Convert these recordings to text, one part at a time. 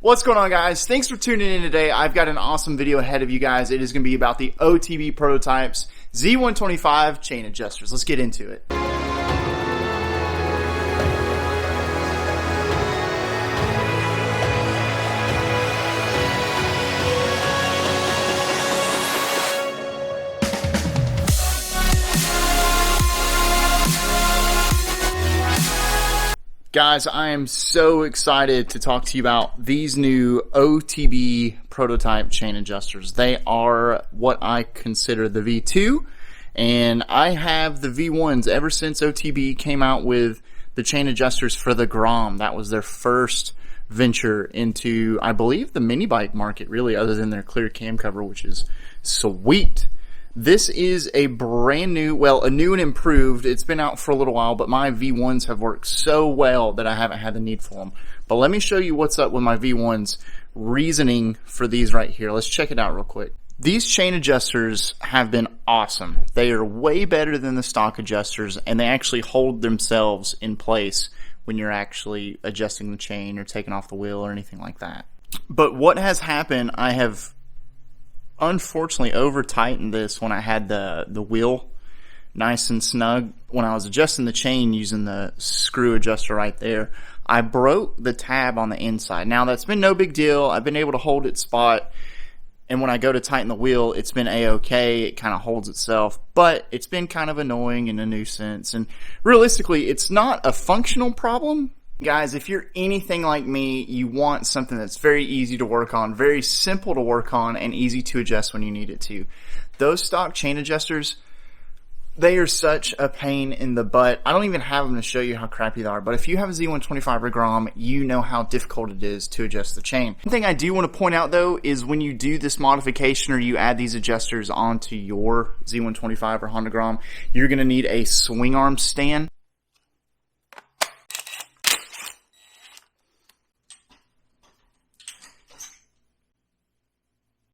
What's going on, guys? Thanks for tuning in today. I've got an awesome video ahead of you guys. It is going to be about the OTB prototypes, Z125 chain adjusters. Let's get into it. Guys, I am so excited to talk to you about these new OTB prototype chain adjusters. They are what I consider the V2, and I have the V1s ever since OTB came out with the chain adjusters for the Grom. That was their first venture into, I believe, the mini bike market, really, other than their clear cam cover, which is sweet. This is a brand new, well, a new and improved. It's been out for a little while, but my V1s have worked so well that I haven't had the need for them. But let me show you what's up with my V1s, reasoning for these right here. Let's check it out real quick. These chain adjusters have been awesome. They are way better than the stock adjusters, and they actually hold themselves in place when you're actually adjusting the chain or taking off the wheel or anything like that. But what has happened, I have unfortunately over tightened this when I had the wheel nice and snug. When I was adjusting the chain using the screw adjuster right there, I broke the tab on the inside. Now that's been no big deal. I've been able to hold its spot, and when I go to tighten the wheel, it's been a-okay. It kind of holds itself, but it's been kind of annoying and a nuisance, and realistically it's not a functional problem. Guys, if you're anything like me, you want something that's very easy to work on, very simple to work on, and easy to adjust when you need it to. Those stock chain adjusters, they are such a pain in the butt. I don't even have them to show you how crappy they are, but if you have a Z125 or Grom, you know how difficult it is to adjust the chain. One thing I do want to point out, though, is when you do this modification or you add these adjusters onto your Z125 or Honda Grom, you're going to need a swing arm stand.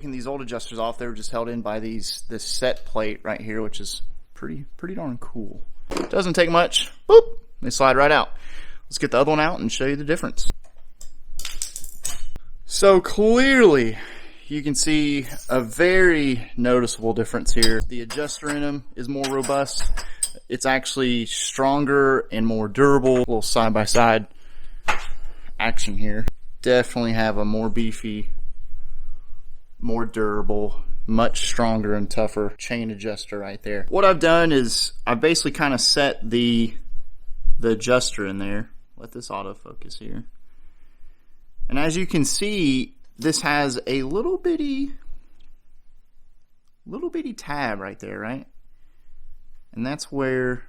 These old adjusters off, they were just held in by this set plate right here, which is pretty darn cool. Doesn't take much. Boop, they slide right out. Let's get the other one out and show you the difference. So clearly you can see a very noticeable difference here. The adjuster in them is more robust. It's actually stronger and more durable. A little side by side action here. Definitely have a more beefy, more durable, much stronger and tougher chain adjuster right there. What I've done is I've basically kind of set the adjuster in there. Let this autofocus here. And as you can see, this has a little bitty tab right there, right? And that's where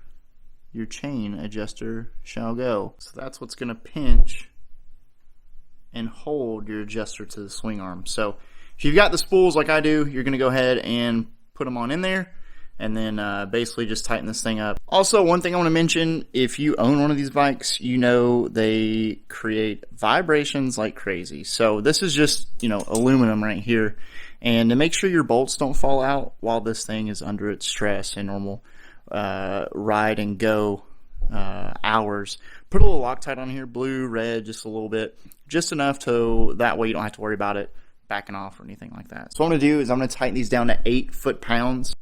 your chain adjuster shall go. So that's what's going to pinch and hold your adjuster to the swing arm. So if you've got the spools like I do, you're going to go ahead and put them on in there and then basically just tighten this thing up. Also, one thing I want to mention, if you own one of these bikes, you know they create vibrations like crazy. So this is just, you know, aluminum right here. And to make sure your bolts don't fall out while this thing is under its stress in normal ride and go hours, put a little Loctite on here, blue, red, just a little bit, just enough to that way you don't have to worry about it backing off or anything like that. So what I'm going to do is I'm going to tighten these down to 8 foot-pounds.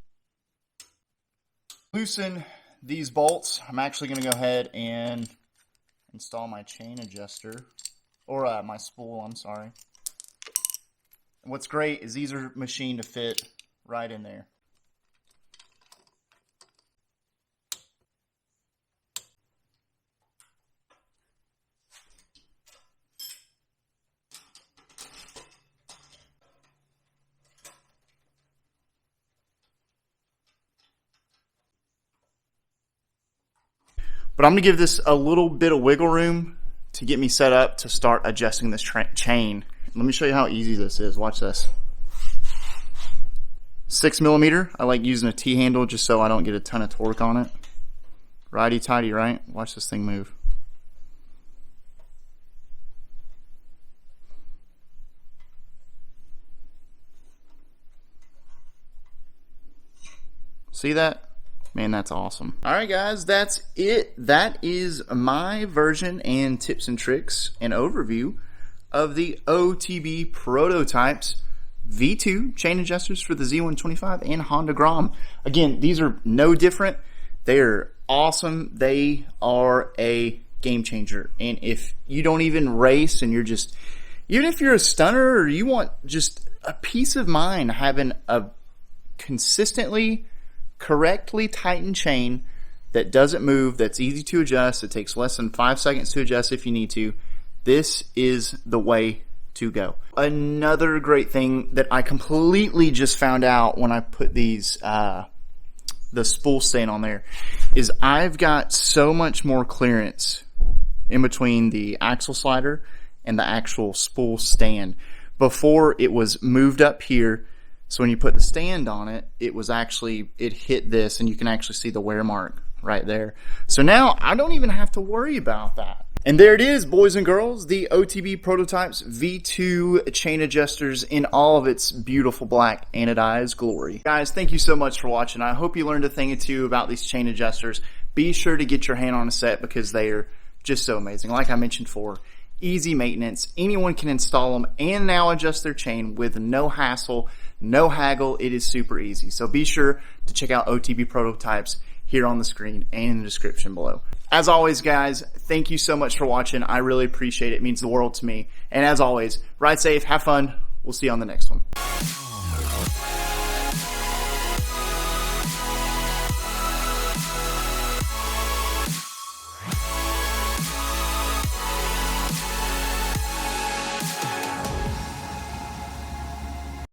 Loosen these bolts. I'm actually going to go ahead and install my chain adjuster, or my spool, I'm sorry. And what's great is these are machined to fit right in there. But I'm going to give this a little bit of wiggle room to get me set up to start adjusting this chain. Let me show you how easy this is. Watch this. 6mm. I like using a T-handle just so I don't get a ton of torque on it. Righty-tighty, right? Watch this thing move. See that? Man, that's awesome. All right, guys, that's it. That is my version and tips and tricks and overview of the OTB Prototypes V2 chain adjusters for the Z125 and Honda Grom. Again, these are no different. They're awesome. They are a game changer. And if you don't even race and you're just, even if you're a stunner or you want just a peace of mind having a consistently, correctly tightened chain that doesn't move, that's easy to adjust, it takes less than 5 seconds to adjust if you need to, this is the way to go. Another great thing that I completely just found out when I put these the spool stand on there is I've got so much more clearance in between the axle slider and the actual spool stand. Before, it was moved up here, so when you put the stand on it, it was actually, it hit this, and you can actually see the wear mark right there. So now I don't even have to worry about that. And there it is, boys and girls, the OTB Prototypes V2 chain adjusters in all of its beautiful black anodized glory. Guys, thank you so much for watching. I hope you learned a thing or two about these chain adjusters. Be sure to get your hand on a set because they are just so amazing. Like I mentioned before, easy maintenance. Anyone can install them and now adjust their chain with no hassle, no haggle. It is super easy. So be sure to check out OTB Prototypes here on the screen and in the description below. As always, guys, thank you so much for watching. I really appreciate it. It means the world to me. And as always, ride safe, have fun. We'll see you on the next one.